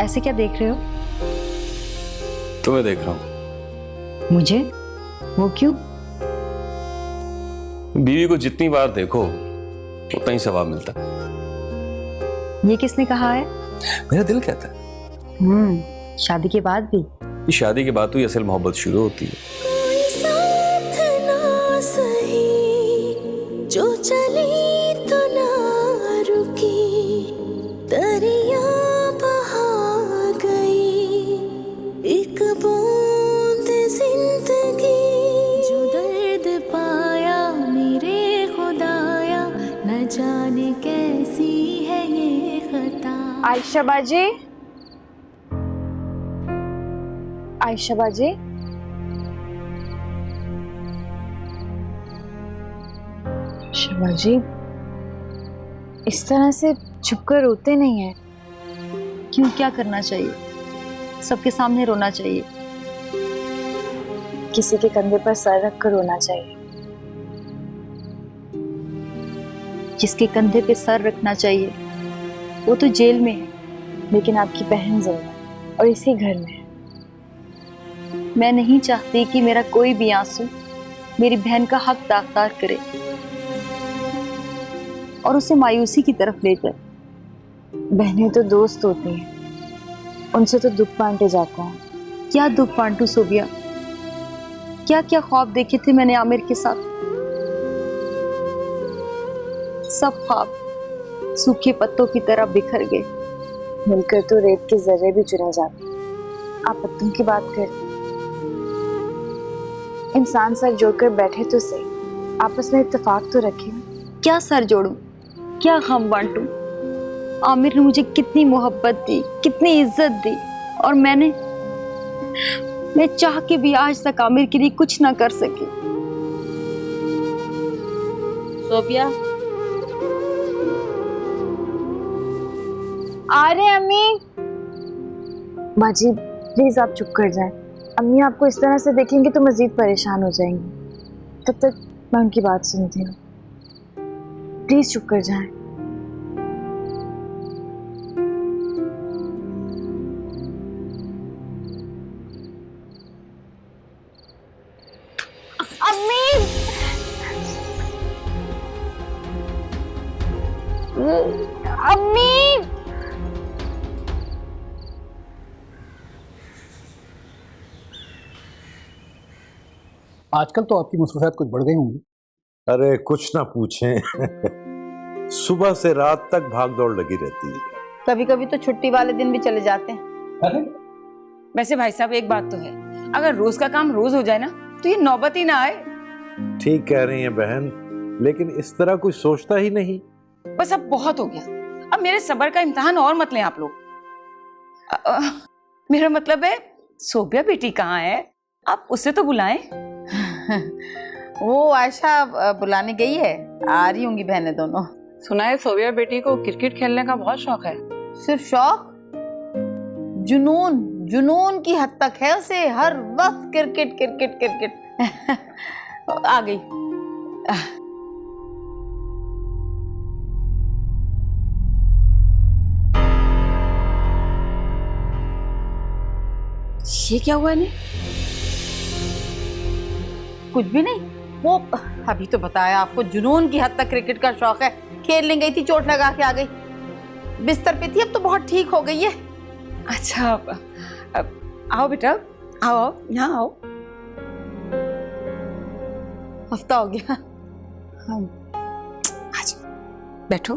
ऐसे क्या देख रहे हो? तुम्हें देख रहा हूं। मुझे? वो क्यों? बीवी को जितनी बार देखो उतना ही सवाब मिलता। ये किसने कहा है? मेरा दिल कहता है। शादी के बाद भी? शादी के बाद तो ये असल मोहब्बत शुरू होती है। कोई साथ ना सही, जो चली तो ना रुकी, दरिया बहा गई एक बूंद जिंदगी, जो दर्द पाया मेरे खुदाया, न जाने कैसी है ये खता। आयशा बाजी, आयशा बाजी, बाजी, इस तरह से छुपकर रोते नहीं है। क्यों, क्या करना चाहिए? सबके सामने रोना चाहिए? किसी के कंधे पर सर रख कर रोना चाहिए। जिसके कंधे पे सर रखना चाहिए वो तो जेल में है। लेकिन आपकी बहन जिंदा है और इसी घर में है। मैं नहीं चाहती कि मेरा कोई भी आंसू मेरी बहन का हक दागदार करे और उसे मायूसी की तरफ ले जाए। बहनें तो दोस्त होती हैं, उनसे तो दुख बांटे जाता है। क्या दुख बांटू सोबिया? क्या क्या ख्वाब देखे थे मैंने आमिर के साथ। सब ख्वाब सूखे पत्तों की तरह बिखर गए। मिलकर तो रेत के जर्रे भी चुने जाते हैं। आप पत्तों की बात करें। इंसान सर जोड़कर बैठे तो सही, आपस में इत्तेफाक तो रखें। क्या सर जोड़ूं, क्या गम बांटूं? आमिर ने मुझे कितनी मोहब्बत दी, कितनी इज्जत दी, और मैं चाह के भी आज तक आमिर के लिए कुछ ना कर सकी। सोबिया, आ रहे अम्मी। बाजी प्लीज आप चुप कर जाएं। अम्मी आपको इस तरह से देखेंगे तो मजीद परेशान हो जाएंगी। तब तक मैं उनकी बात सुनती हूँ। प्लीज चुप कर जाएं। अम्मी, अम्मी, आजकल तो आपकी मसरूफियत कुछ बढ़ गई होंगी। अरे कुछ ना पूछें, सुबह से रात तक भाग दौड़ लगी रहती है। कभी कभी तो छुट्टी वाले दिन भी चले जाते हैं। अरे वैसे भाई साहब एक बात तो है, अगर रोज का काम रोज हो जाए ना तो ये नौबत ही ना आए। ठीक कह रही हैं बहन, लेकिन इस तरह कोई सोचता ही नहीं। बस अब बहुत हो गया, अब मेरे सब्र का इम्तिहान और मत लें आप लोग। मेरा मतलब है सोबिया बेटी कहाँ है, आप उसे तो बुलाएं। वो आयशा बुलाने गई है, आ रही होंगी बहनें दोनों। सुना है सोबिया बेटी को क्रिकेट खेलने का बहुत शौक है। सिर्फ शौक, जुनून जुनून की हद तक है उसे। हर वक्त क्रिकेट क्रिकेट क्रिकेट। आ गई। ये क्या हुआ इन्हें? कुछ भी नहीं, वो अभी तो बताया आपको, जुनून की हद तक क्रिकेट का शौक है। खेलने गई थी, चोट लगा के आ गई, बिस्तर पे थी, अब तो बहुत ठीक हो गई है। अच्छा आओ बेटा, आओ आओ, यहाँ आओ। हफ्ता हो गया। आज बैठो।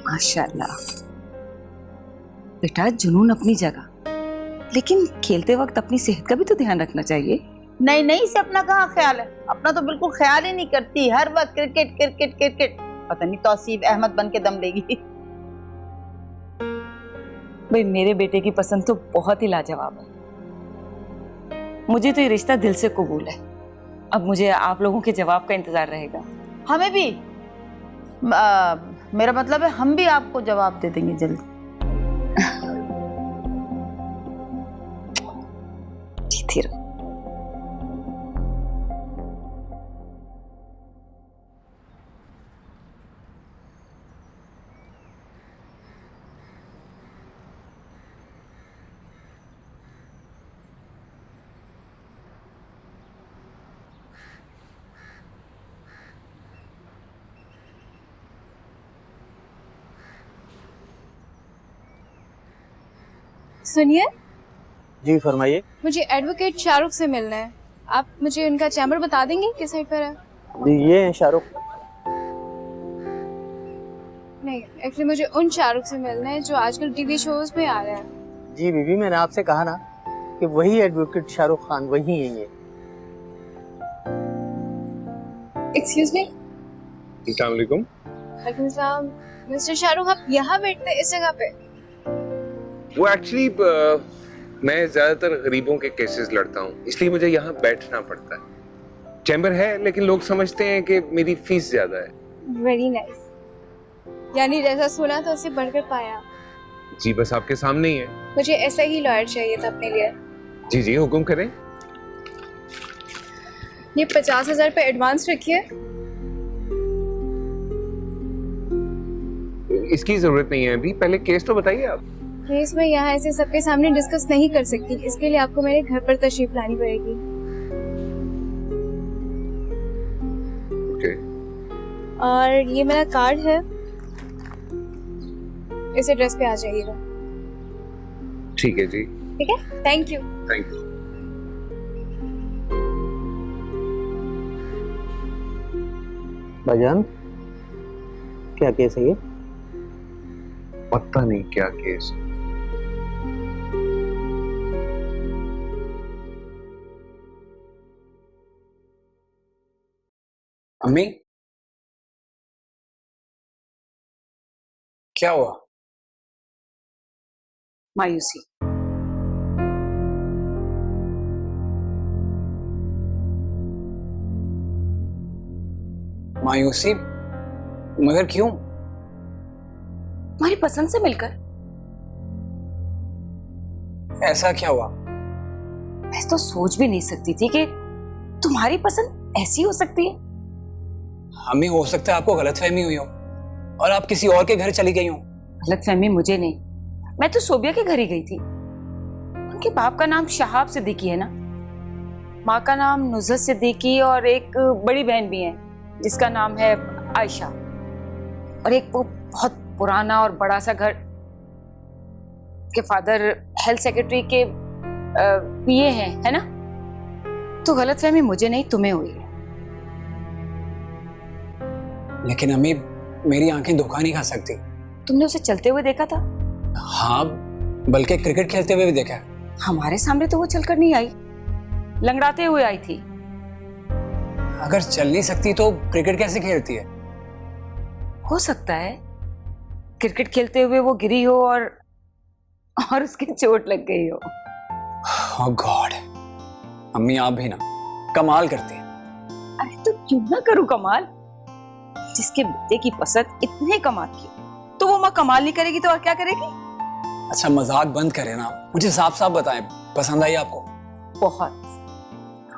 माशाल्लाह बेटा, जुनून अपनी जगह, लेकिन खेलते वक्त अपनी सेहत का भी तो ध्यान रखना चाहिए। नहीं नहीं, इसे अपना कहाँ ख्याल है, अपना तो बिल्कुल ख्याल ही नहीं करती। हर वक्त क्रिकेट क्रिकेट क्रिकेट। पता नहीं तौसीफ अहमद बन के दम लेगी। भाई मेरे बेटे की पसंद तो बहुत ही लाजवाब है। मुझे तो ये रिश्ता दिल से कबूल है। अब मुझे आप लोगों के जवाब का इंतजार रहेगा। हमें भी मेरा मतलब है हम भी आपको जवाब दे देंगे जल्दी। जीती रहो। सुनिए, जी फरमाइए। मुझे एडवोकेट शाहरुख से मिलना है। आप मुझे उनका चैम्बर बता देंगे किस साइड पर है? जी ये हैं शाहरुख। नहीं, एक्चुअली मुझे उन शाहरुख से मिलना है जो आजकल टीवी शोज में आ रहे हैं। जी बीबी, मैंने आपसे कहा ना कि वही एडवोकेट शाहरुख खान वही है ये। Excuse me. अस्सलाम वालेकुम। वालेकुम सलाम। मिस्टर शाहरुख, आप यहाँ बैठते हैं इस जगह पे? वो एक्चुअली मैं ज्यादातर गरीबों के केसेस लड़ता हूँ, इसलिए मुझे यहाँ बैठना पड़ता है। चैम्बर है लेकिन लोग समझते हैं कि मेरी फीस ज्यादा है। Very nice. यानी जैसा सुना तो उससे बढ़कर पाया। जी बस आपके सामने ही है। मुझे ऐसा ही लॉयर चाहिए था अपने लिए। जी जी हुक्म करें। ये 50,000 पे एडवांस रखिए। इसकी जरूरत नहीं है अभी, पहले केस तो बताइए आप। केस में यहाँ ऐसे सबके सामने डिस्कस नहीं कर सकती, इसके लिए आपको मेरे घर पर तशरीफ लानी पड़ेगी। ओके। और ये मेरा कार्ड है, इस एड्रेस पे आ जाइएगा। ठीक है जी। ठीक है, थैंक यू। Thank you. भाईजान क्या केस है ये? पता नहीं क्या केस। अम्मी क्या हुआ? मायूसी। मायूसी? मगर क्यों? तुम्हारी पसंद से मिलकर। ऐसा क्या हुआ? मैं तो सोच भी नहीं सकती थी कि तुम्हारी पसंद ऐसी हो सकती है। अम्मी हो सकता है आपको गलतफहमी हुई हो और आप किसी और के घर चली गई हो। गलतफहमी मुझे नहीं, मैं तो सोबिया के घर ही गई थी। उनके बाप का नाम शहाब सिद्दीकी है ना, माँ का नाम नुज़रत सिद्दीकी और एक बड़ी बहन भी है जिसका नाम है आयशा। और एक वो बहुत पुराना और बड़ा सा घर, के फादर हेल्थ सेक्रेटरी के पीए हैं, है ना? तो गलतफहमी मुझे नहीं तुम्हें हुई है। लेकिन अम्मी मेरी आंखें धोखा नहीं खा सकती। तुमने उसे चलते हुए देखा था? हाँ, बल्कि क्रिकेट खेलते हुए भी देखा है। हमारे सामने तो वो चलकर नहीं आई, लंगड़ाते हुए आई थी। अगर चल नहीं सकती तो क्रिकेट कैसे खेलती है? हो सकता है क्रिकेट खेलते हुए वो गिरी हो और उसके चोट लग गई हो। ओह गॉड, अम्मी आप भी ना कमाल करती हैं। अरे तो क्यों ना करूं कमाल? जिसके बेटे की पसंद इतने कमाल की तो वो माँ कमाल नहीं करेगी तो और क्या करेगी? अच्छा मजाक बंद करें ना, मुझे साफ साफ बताएं, पसंद आई आपको? बहुत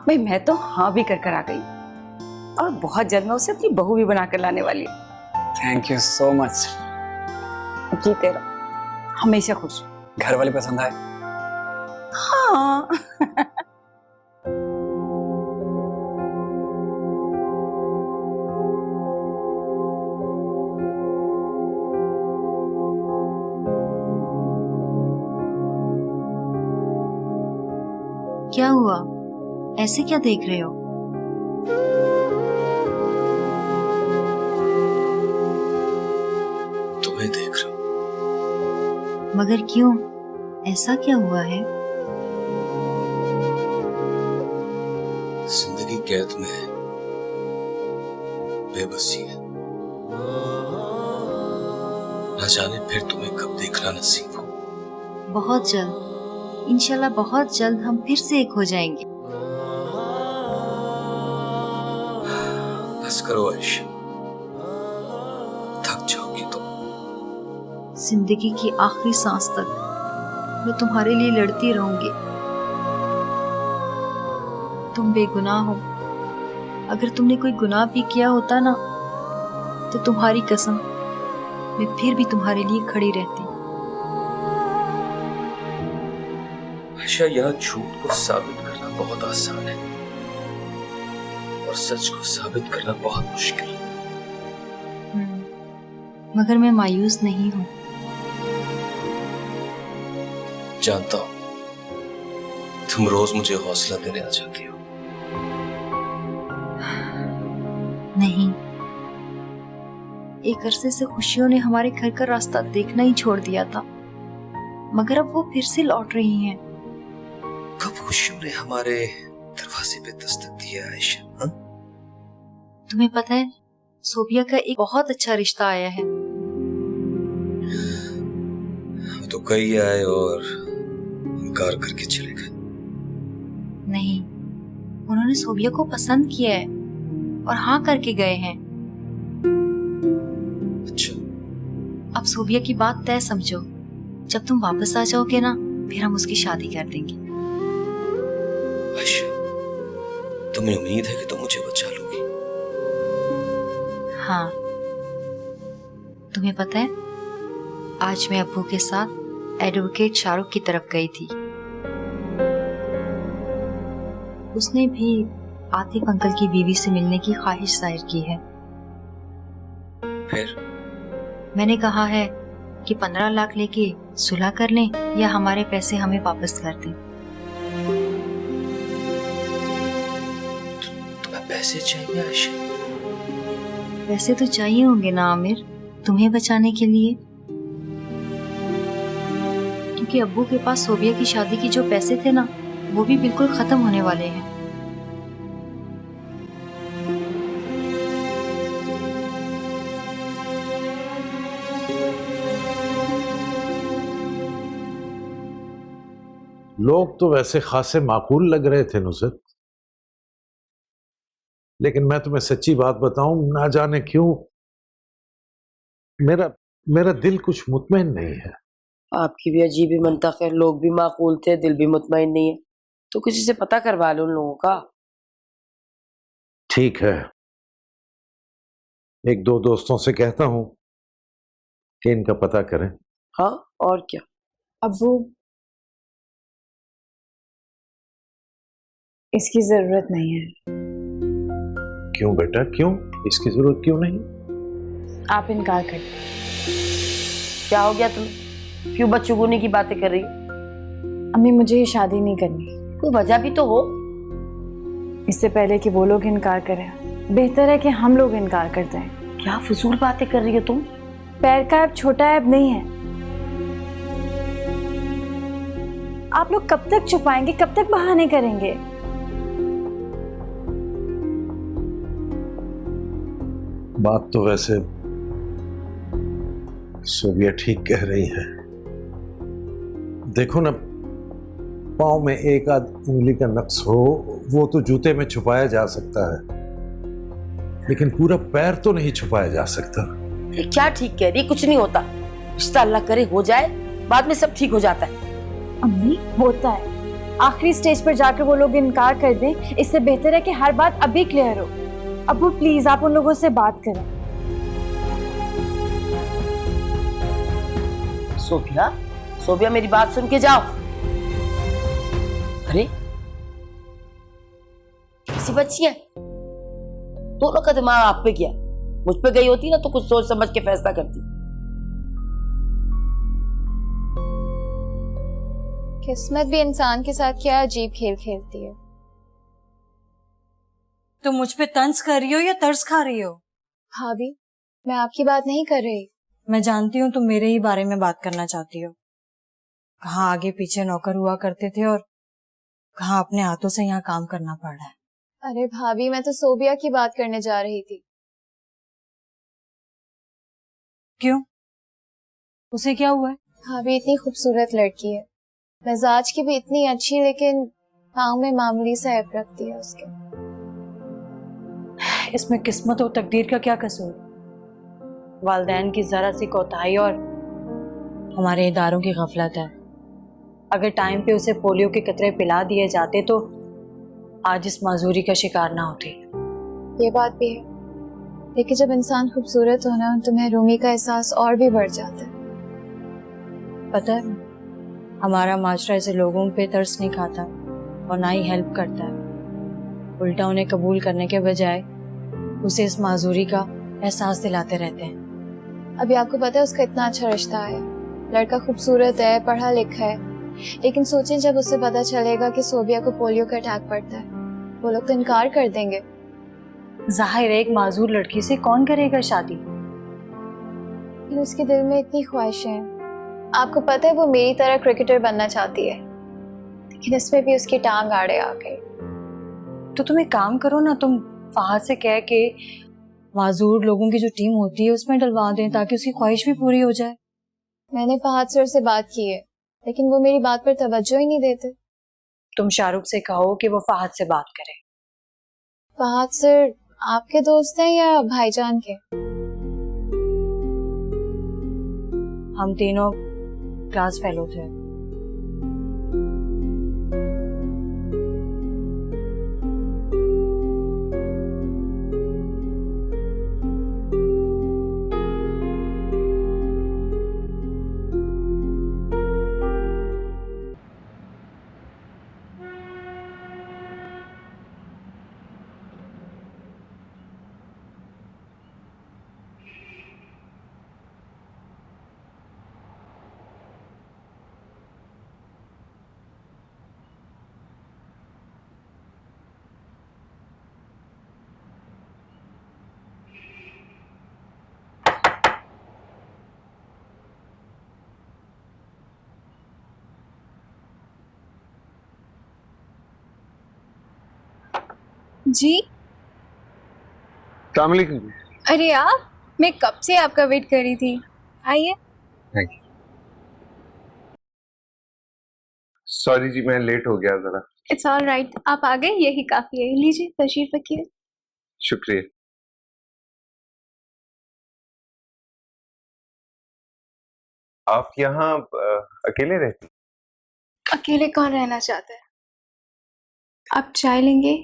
भाई, मैं तो हाँ भी कर आ गई और बहुत जल्द मैं उसे अपनी बहू भी बनाकर लाने वाली हूँ। Thank you so much. जीते रहो, हमेशा खुश। घर वाले पसंद आए? हाँ। क्या हुआ, ऐसे क्या देख रहे हो? तुम्हें देख रहा हूं। मगर क्यों, ऐसा क्या हुआ है? जिंदगी कैद में है, बेबसी है। न जाने फिर तुम्हें कब देखना नसीब हो। बहुत जल्द, इंशाल्लाह बहुत जल्द हम फिर से एक हो जाएंगे। बस करो आयशा, थक जाओगी तो। जिंदगी की आखिरी सांस तक मैं तुम्हारे लिए लड़ती रहूंगी। तुम बेगुनाह हो। अगर तुमने कोई गुनाह भी किया होता ना, तो तुम्हारी कसम मैं फिर भी तुम्हारे लिए खड़ी रहती। आयशा, यह झूठ को साबित करना बहुत आसान है और सच को साबित करना बहुत मुश्किल है। मगर मैं मायूस नहीं हूँ। जानता हूं तुम रोज मुझे हौसला देने आ जाती हो। नहीं, एक अरसे से खुशियों ने हमारे घर का रास्ता देखना ही छोड़ दिया था, मगर अब वो फिर से लौट रही हैं। कब खुशियों ने हमारे दरवाजे पे दस्तक दिया आयशा? हाँ? तुम्हें पता है, सोबिया का एक बहुत अच्छा रिश्ता आया है। तो कई आए और इनकार करके चले गए। नहीं, उन्होंने सोबिया को पसंद किया है और हाँ करके गए हैं। अच्छा, अब सोबिया की बात तय समझो। जब तुम वापस आ जाओगे ना, फिर हम उसकी शादी कर देंगे। आयशा, तुम्हें उम्मीद है कि तुम मुझे बचा लोगी? हाँ, तुम्हें पता है, आज मैं अब्बू के साथ एडवोकेट शाहरुख की तरफ गई थी। उसने भी आतिफ अंकल की बीवी से मिलने की ख्वाहिश जाहिर की है। फिर मैंने कहा है कि 15 लाख लेके सुलह कर लें या हमारे पैसे हमें वापस कर दें। तुम्हें पैसे चाहिए आयशा? पैसे तो चाहिए होंगे ना आमिर, तुम्हें बचाने के लिए, क्योंकि अब्बू के पास सोबिया की शादी की जो पैसे थे ना, वो भी बिल्कुल खत्म होने वाले हैं। लोग तो वैसे खासे माकूल लग रहे थे नुसरत, लेकिन मैं तुम्हें सच्ची बात बताऊं, ना जाने क्यों मेरा दिल कुछ मुतमईन नहीं है। आपकी भी अजीब ही मंतक है, लोग भी माकूल थे, दिल भी मुतमईन नहीं है, तो किसी से पता करवा लो उन लोगों का। ठीक है, एक दो दोस्तों से कहता हूं कि इनका पता करें। हाँ, और क्या। अब्बू, इसकी जरूरत नहीं है। क्यों बेटा, क्यों? इसकी जरूरत क्यों नहीं? आप इनकार कर दो। क्या हो गया तुम्हें? क्यों बदशगुनी की बातें कर रही हो? अम्मी, मुझे ये शादी नहीं करनी। कोई वजह भी तो हो। इससे पहले कि वो लोग इनकार करें, बेहतर है कि हम लोग इनकार कर दें। क्या फजूल बातें कर रही हो तुम? पैर का ऐब छोटा ऐब नहीं है। आप लोग कब तक छुपाएंगे, कब तक बहाने करेंगे? बात तो वैसे सोबिया ठीक कह रही है। देखो ना, पाँव में एक आध उंगली का नक्स हो, वो तो जूते में छुपाया जा सकता है, लेकिन पूरा पैर तो नहीं छुपाया जा सकता। ये क्या ठीक कह रही है? कुछ नहीं होता। रिश्ता अल्लाह करे हो जाए, बाद में सब ठीक हो जाता है। अम्मी, होता है। आखिरी स्टेज पर जाकर वो लोग इनकार कर दें, इससे बेहतर है कि हर बात अभी क्लियर हो। अब्बू प्लीज, आप उन लोगों से बात करें। सोबिया, सोबिया मेरी बात सुन के जाओ। अरे कैसी बच्ची है, दोनों का दिमाग आप पे गया। मुझ पे गई होती ना तो कुछ सोच समझ के फैसला करती। किस्मत भी इंसान के साथ क्या अजीब खेल खेलती है। तुम मुझ पे तंज कर रही हो या तरस खा रही हो? भाभी, मैं आपकी बात नहीं कर रही। मैं जानती हूँ तुम मेरे ही बारे में बात करना चाहती हो। कहाँ आगे पीछे नौकर हुआ करते थे और कहाँ अपने हाथों से यहाँ काम करना पड़ रहा है। अरे भाभी, मैं तो सोबिया की बात करने जा रही थी। क्यों? उसे क्या हुआ है? भाभी इतनी खूबसूरत लड़की है, मिजाज की भी इतनी अच्छी, लेकिन पाँव में मामूली सा ऐप रखती है उसके। इसमें किस्मत और तकदीर का क्या कसूर? वालिदैन की जरा सी कोताही और हमारे इदारों की गफलत है। अगर टाइम पे उसे पोलियो के कतरे पिला दिए जाते तो आज इस माजूरी का शिकार ना होती। ये बात भी है, लेकिन जब इंसान खूबसूरत हो ना, तो महरूमी का एहसास और भी बढ़ जाता है। पता है, हमारा माशरा ऐसे लोगों पे तरस नहीं खाता और ना ही हेल्प करता है। उल्टा उन्हें कबूल करने के बजाय उसे इस माजूरी का एहसास दिलाते रहते हैं। अभी आपको पता है उसका इतना अच्छा रिश्ता है, लड़का खूबसूरत है, पढ़ा लिखा है, लेकिन सोचें जब उसे पता चलेगा कि सोबिया को पोलियो का अटैक पड़ता है, वो लोग तो इनकार कर देंगे। जाहिर है एक माजूर लड़की से कौन करेगा शादी। लेकिन उसके दिल में इतनी ख्वाहिशें हैं। आपको पता है वो मेरी तरह क्रिकेटर बनना चाहती है, लेकिन इसमें भी उसकी टांग आड़े आ गई। तो तुम एक काम करो ना, तुम फहद से कह के माजूर लोगों की जो टीम होती है उसमें डलवा दें ताकि उसकी ख्वाहिश भी पूरी हो जाए। मैंने फहद सर से बात की है, लेकिन वो मेरी बात पर तवज्जो ही नहीं देते। तुम शाहरुख से कहो कि वो फहद से बात करे। फहद सर आपके दोस्त हैं या भाईजान के? हम तीनों क्लास फेलो थे। जी अस्सलाम वालेकुम। अरे आप, मैं कब से आपका वेट कर रही थी। आइए। Thank you. सॉरी जी, मैं लेट हो गया जरा। इट्स ऑल राइट, आप आ गए, यही काफी है। लीजिए तशरीफ रखिए। शुक्रिया। आप यहाँ अकेले रहती? अकेले कौन रहना चाहता है? आप चाय लेंगे,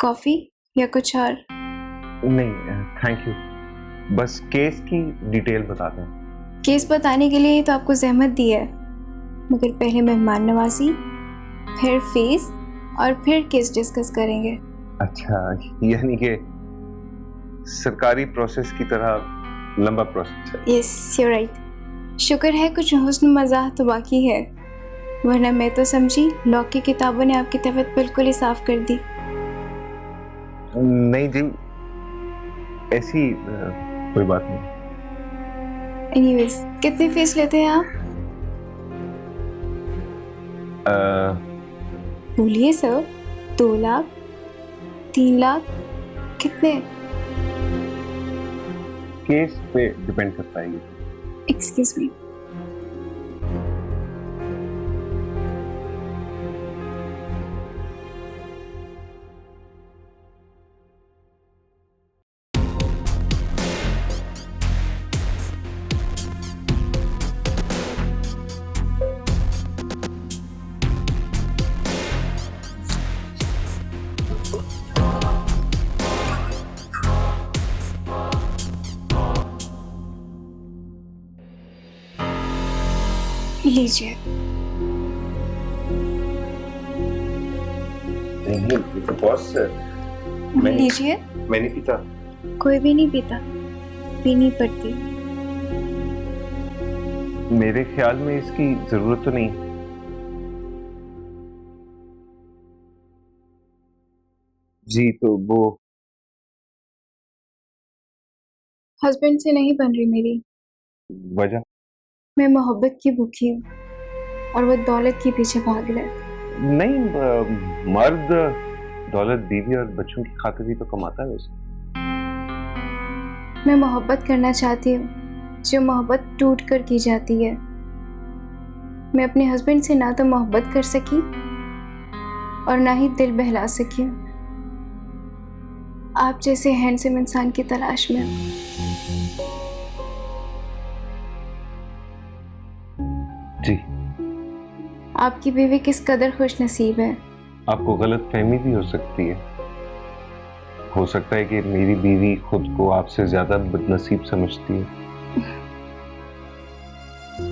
कॉफी या कुछ और? नहीं थैंक यू, बस केस की डिटेल बता दें। केस बताने के लिए तो आपको जहमत दी है, मगर पहले मेहमान नवाजी, फिर फीस और फिर केस डिस्कस करेंगे। अच्छा, यानी कि सरकारी प्रोसेस की तरह लंबा प्रोसेस है। Yes you right. शुक्र है कुछ हुस्न मज़ाह तो बाकी है, वरना मैं तो समझी लॉ की किताबों ने आपकी तबीयत बिल्कुल ही साफ कर दी। नहीं जी, ऐसी कोई बात नहीं। एनीवेज, कितनी फीस लेते हैं आप? बोलिए सर। 2 लाख, 3 लाख, कितने? केस पे डिपेंड करता है। Excuse me. लीजिए। बॉस, लीजिए। मैं नहीं पीता। कोई भी नहीं पीता, पीनी पड़ती। मेरे ख्याल में इसकी जरूरत तो नहीं। जी तो वो हस्बैंड से नहीं बन रही मेरी। वजह? मैं मोहब्बत की भूखी हूँ और वो दौलत के पीछे भाग रहा है। नहीं, मर्द दौलत, बीवी और बच्चों की खातिर ही तो कमाता है वैसे। मैं मोहब्बत करना चाहती हूँ, जो मोहब्बत टूट कर की जाती है। मैं अपने हस्बैंड से ना तो मोहब्बत कर सकी और ना ही दिल बहला सकी हूँ। आप जैसे हैंडसम इंसान की तलाश में हूँ। जी। आपकी बीवी किस कदर खुश नसीब है। आपको गलत फहमी भी हो सकती है। हो सकता है कि मेरी बीवी खुद को आपसे ज्यादा बदनसीब समझती है।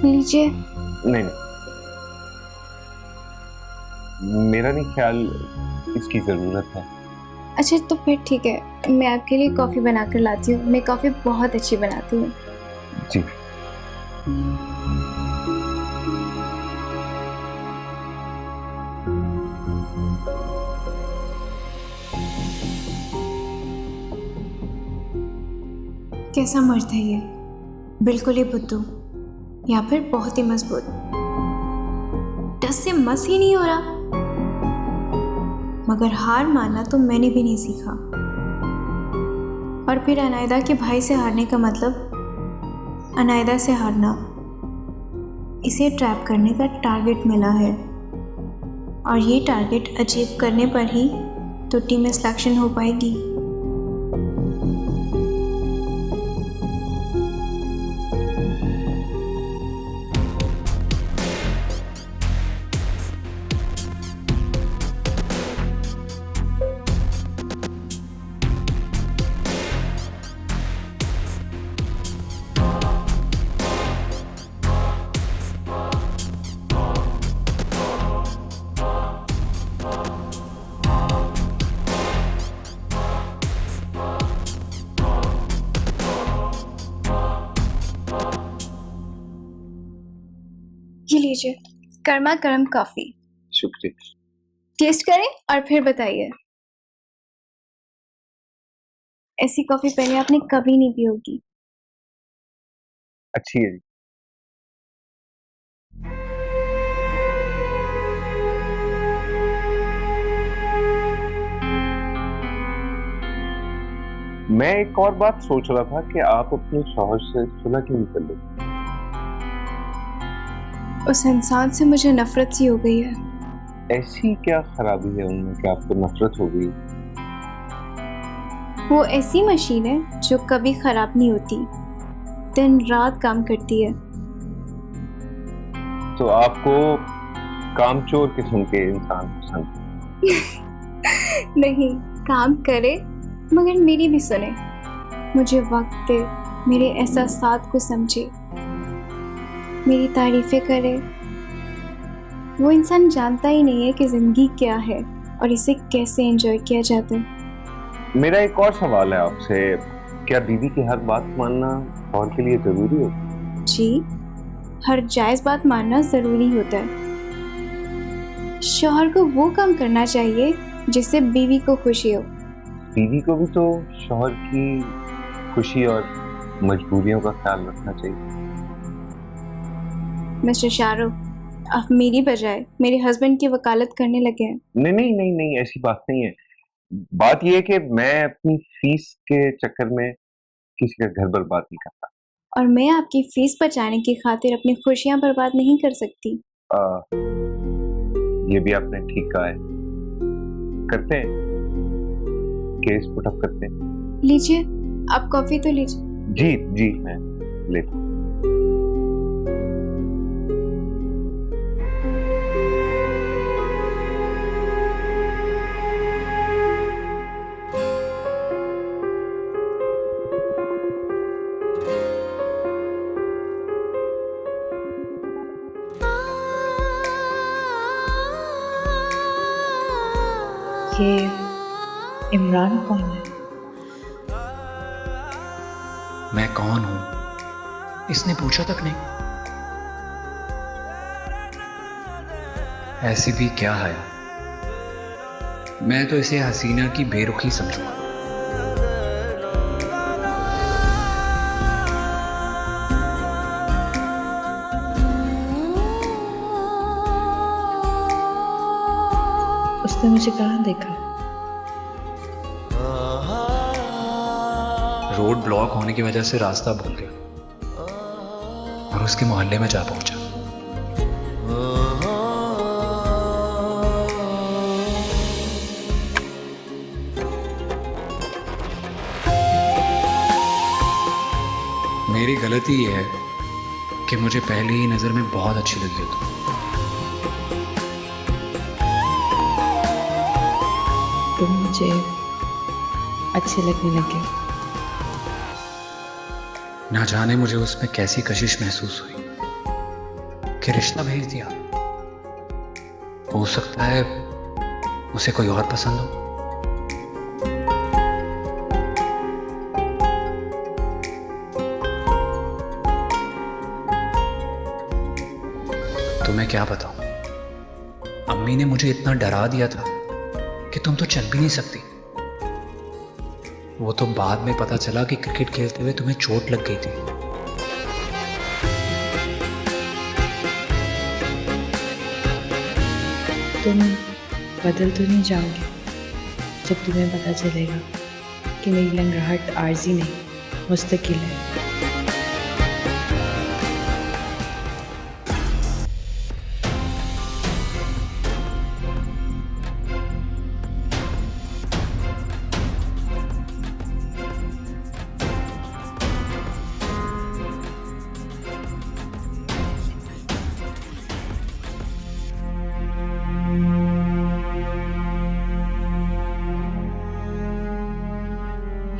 लीजिए। नहीं, मेरा नहीं ख्याल इसकी जरूरत है। अच्छा तो फिर ठीक है, मैं आपके लिए कॉफी बनाकर लाती हूँ। मैं कॉफी बहुत अच्छी बनाती हूँ। जी। कैसा मर्द है ये, बिल्कुल ही बुद्धू या फिर बहुत ही मजबूत। टस से मस ही नहीं हो रहा। मगर हार मानना तो मैंने भी नहीं सीखा। और फिर अनायदा के भाई से हारने का मतलब अनायदा से हारना। इसे ट्रैप करने का टारगेट मिला है और ये टारगेट अचीव करने पर ही तो टीम में सिलेक्शन हो पाएगी। ये लीजिए गर्मा गर्म कॉफी। शुक्रिया। टेस्ट करें और फिर बताइए। ऐसी कॉफी पहले आपने कभी नहीं पी होगी। अच्छी है जी। मैं एक और बात सोच रहा था कि आप अपने शौहर से सुलह क्यों नहीं कर लेते? उस इंसान से मुझे नफरत सी हो गई है। ऐसी क्या खराबी है उनमें कि आपको नफरत हो गई? वो ऐसी मशीन है जो कभी खराब नहीं होती, दिन रात काम करती है। तो आपको कामचोर किस्म के इंसान पसंद? नहीं, काम करे मगर मेरी भी सुने, मुझे वक्त दे, मेरे एहसासात को समझे, मेरी तारीफें करे। वो इंसान जानता ही नहीं है कि जिंदगी क्या है और इसे कैसे एंजॉय किया जाता है। मेरा एक और सवाल है आपसे, क्या बीवी की हर बात मानना और के लिए जरूरी है? जी, हर जायज बात मानना जरूरी होता है। शौहर को वो काम करना चाहिए जिससे बीवी को खुशी हो। बीवी को भी तो शौहर की खुशी और मजबूरियों का ख्याल रखना चाहिए। मिस्टर शाहरुख, आप मेरी बजाय मेरे हस्बैंड की वकालत करने लगे हैं। नहीं नहीं नहीं नहीं, ऐसी बात नहीं है। बात यह है कि मैं अपनी फीस के चक्कर में किसी का घर बर्बाद नहीं करता। और मैं आपकी फीस बचाने की खातिर अपनी खुशियां बर्बाद नहीं कर सकती। ये भी आपने ठीक कहा है। करते हैं, केस पुटअप करते हैं। लीजिए, आप कॉफी तो लीजिए। जी जी, मैं लेता हूँ। ये इमरान कौन है? मैं कौन हूं इसने पूछा तक नहीं। ऐसी भी क्या है, मैं तो इसे हसीना की बेरुखी समझूंगा। उसने मुझे कहाँ देखा? रोड ब्लॉक होने की वजह से रास्ता भूल गया और उसके मोहल्ले में जा पहुंचा। मेरी गलती यह है कि मुझे पहली ही नजर में बहुत अच्छी लगी हो तुम मुझे अच्छे लगने लगे। ना जाने मुझे उसमें कैसी कशिश महसूस हुई कि रिश्ता भेज दिया। हो सकता है उसे कोई और पसंद हो। तुम्हें क्या बताऊं, अम्मी ने मुझे इतना डरा दिया था कि तुम तो चल भी नहीं सकती। वो तो बाद में पता चला कि क्रिकेट खेलते हुए तुम्हें चोट लग गई थी। तुम बदल तो नहीं जाओगे जब तुम्हें पता चलेगा कि मेरी लंगड़ाहट आर्जी नहीं मुस्तकिल है।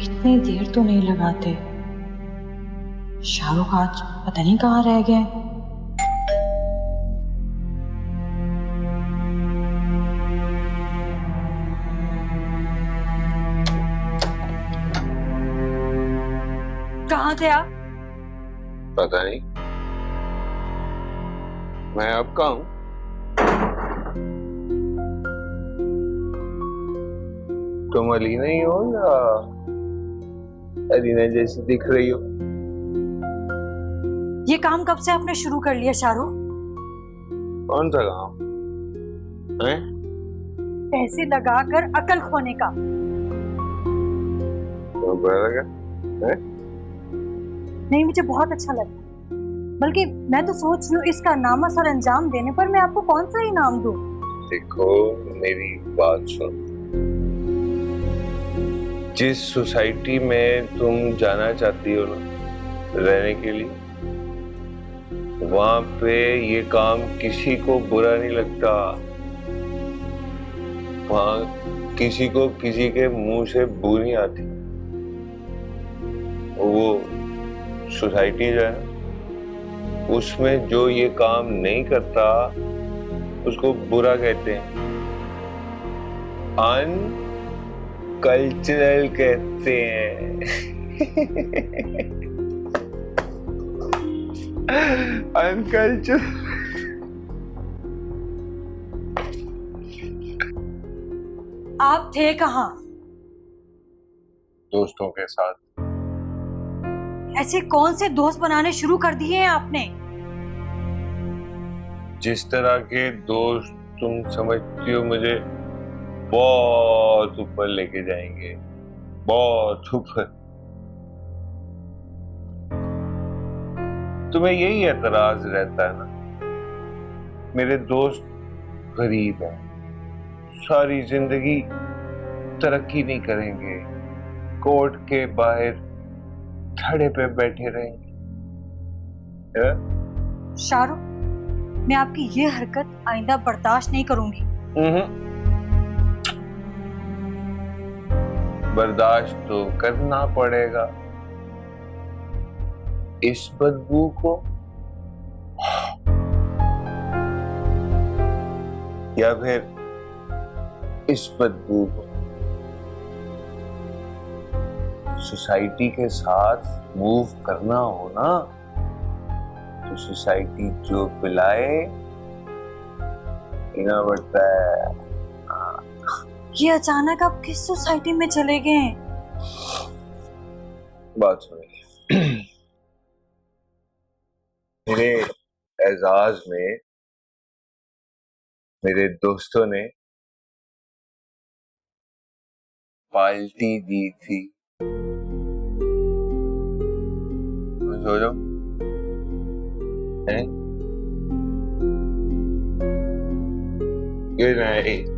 इतनी देर तो नहीं लगाते। शाहरुख आज पता नहीं कहाँ रह गए। कहाँ थे आप? पता नहीं, मैं अब कहाँ हूँ? तुम अलीना ही हो या अलीना जैसी दिख रही हो? ये काम कब से आपने शुरू कर लिया शाहरुख? कौन सा काम है? पैसे लगाकर अकल खोने का। तो बुरा लगा है? नहीं, मुझे बहुत अच्छा लगा। बल्कि मैं तो सोच रही हूँ इस कारनामा सर अंजाम देने पर मैं आपको कौन सा इनाम दूं? देखो मेरी बात सुन। जिस सोसाइटी में तुम जाना चाहती हो ना रहने के लिए, वहां पे ये काम किसी को बुरा नहीं लगता। वहां किसी को किसी के मुंह से बू नहीं आती। वो सोसाइटी जो है उसमें जो ये काम नहीं करता उसको बुरा कहते हैं, अनकल्चरल कहते हैं। अनकल्चरल। आप थे कहाँ? दोस्तों के साथ। ऐसे कौन से दोस्त बनाने शुरू कर दिए हैं आपने? जिस तरह के दोस्त तुम समझती हो मुझे बहुत ऊपर लेके जाएंगे, बहुत ऊपर। तुम्हें यही एतराज रहता है ना? मेरे दोस्त गरीब हैं, सारी जिंदगी तरक्की नहीं करेंगे, कोर्ट के बाहर खड़े पे बैठे रहेंगे। शाहरुख, मैं आपकी ये हरकत आइंदा बर्दाश्त नहीं करूंगी। बर्दाश्त तो करना पड़ेगा। इस बदबू को या फिर इस बदबू को। सोसाइटी के साथ मूव करना हो ना तो सोसाइटी जो पिलाए पीना पड़ता है। ये अचानक आप किस सोसाइटी में चले गए हैं? बात सुनिए। मेरे एजाज में मेरे दोस्तों ने पार्टी दी थी। सो जाओ। Good night.